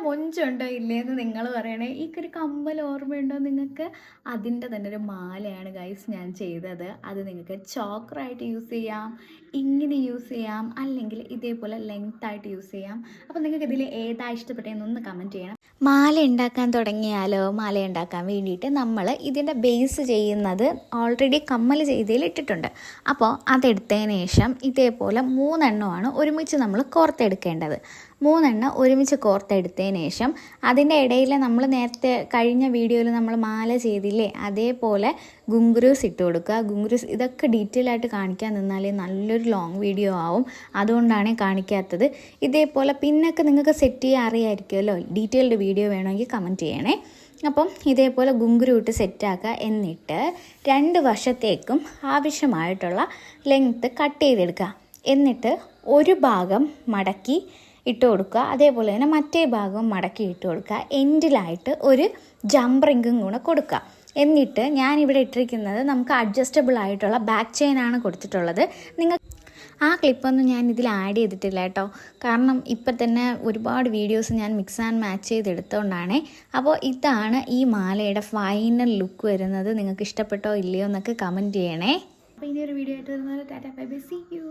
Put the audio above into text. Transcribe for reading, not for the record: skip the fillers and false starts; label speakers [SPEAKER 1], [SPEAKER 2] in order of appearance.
[SPEAKER 1] മൊഞ്ചുണ്ടോ ഇല്ലേന്ന് നിങ്ങൾ പറയണേ. ഈ ഒരു കമ്മൽ ഓർമ്മയുണ്ടോ നിങ്ങൾക്ക്? അതിൻ്റെ തന്നെ ഒരു മാലയാണ് ഗൈസ് ഞാൻ ചെയ്തത്. അത് നിങ്ങൾക്ക് ചോക്കറായിട്ട് യൂസ് ചെയ്യാം, ഇങ്ങനെ യൂസ് ചെയ്യാം, അല്ലെങ്കിൽ ഇതേപോലെ ലെങ്ത് ആയിട്ട് യൂസ് ചെയ്യാം. അപ്പോൾ നിങ്ങൾക്ക് ഇതിൽ ഏതാ ഇഷ്ടപ്പെട്ടതെന്നൊന്ന് കമൻറ്റ് ചെയ്യണം. മാല ഉണ്ടാക്കാൻ തുടങ്ങിയാലോ? മാല ഉണ്ടാക്കാൻ വേണ്ടിയിട്ട് നമ്മൾ ഇതിൻ്റെ ബേസ് ചെയ്യുന്നത് ഓൾറെഡി കമ്മൽ ചെയ്തതിൽ ഇട്ടിട്ടുണ്ട്. അപ്പോൾ അതെടുത്തതിന് ശേഷം ഇതേപോലെ 3 എണ്ണമാണ് ഒരുമിച്ച് നമ്മൾ കോർത്തെടുക്കേണ്ടത്. 3 എണ്ണം ഒരുമിച്ച് കോർത്തെടുത്തതിന് ശേഷം അതിൻ്റെ ഇടയിൽ നമ്മൾ നേരത്തെ കഴിഞ്ഞ വീഡിയോയിൽ നമ്മൾ മാല ചെയ്തില്ലേ, അതേപോലെ ഗുങ്കുരൂസ് ഇട്ട് കൊടുക്കുക. ഗുങ്കുരൂസ് ഇതൊക്കെ ഡീറ്റെയിൽ ആയിട്ട് കാണിക്കാൻ നിന്നാൽ നല്ലൊരു ലോങ് വീഡിയോ ആവും, അതുകൊണ്ടാണ് കാണിക്കാത്തത്. ഇതേപോലെ പിന്നൊക്കെ നിങ്ങൾക്ക് സെറ്റ് ചെയ്യാൻ അറിയാമായിരിക്കുമല്ലോ. ഡീറ്റെയിൽഡ് വീഡിയോ വേണമെങ്കിൽ കമൻറ്റ് ചെയ്യണേ. അപ്പം ഇതേപോലെ ഗുങ്കുരു ഇട്ട് സെറ്റാക്കുക. എന്നിട്ട് 2 വശത്തേക്കും ആവശ്യമായിട്ടുള്ള ലെങ്ത്ത് കട്ട് ചെയ്തെടുക്കുക. എന്നിട്ട് ഒരു ഭാഗം മടക്കി ഇട്ട് കൊടുക്കുക, അതേപോലെ തന്നെ മറ്റേ ഭാഗം മടക്കി ഇട്ട് കൊടുക്കുക. എൻഡിലായിട്ട് ഒരു ജംപ് റിങ്ങും കൂടെ കൊടുക്കുക. എന്നിട്ട് ഞാനിവിടെ ഇട്ടിരിക്കുന്നത് നമുക്ക് അഡ്ജസ്റ്റബിൾ ആയിട്ടുള്ള ബാക്ക് ചെയിനാണ് കൊടുത്തിട്ടുള്ളത്. നിങ്ങൾ ആ ക്ലിപ്പൊന്നും ഞാൻ ഇതിൽ ആഡ് ചെയ്തിട്ടില്ല കേട്ടോ, കാരണം ഇപ്പം തന്നെ ഒരുപാട് വീഡിയോസ് ഞാൻ മിക്സ് ആൻഡ് മാച്ച് ചെയ്തെടുത്തുകൊണ്ടാണ്. അപ്പോൾ ഇതാണ് ഈ മാലയുടെ ഫൈനൽ ലുക്ക് വരുന്നത്. നിങ്ങൾക്ക് ഇഷ്ടപ്പെട്ടോ ഇല്ലയോ എന്നൊക്കെ കമൻറ്റ് ചെയ്യണേ. അപ്പോൾ ഇനിയൊരു വീഡിയോ ആയിട്ട് വരുന്നത് tata bye bye, see U.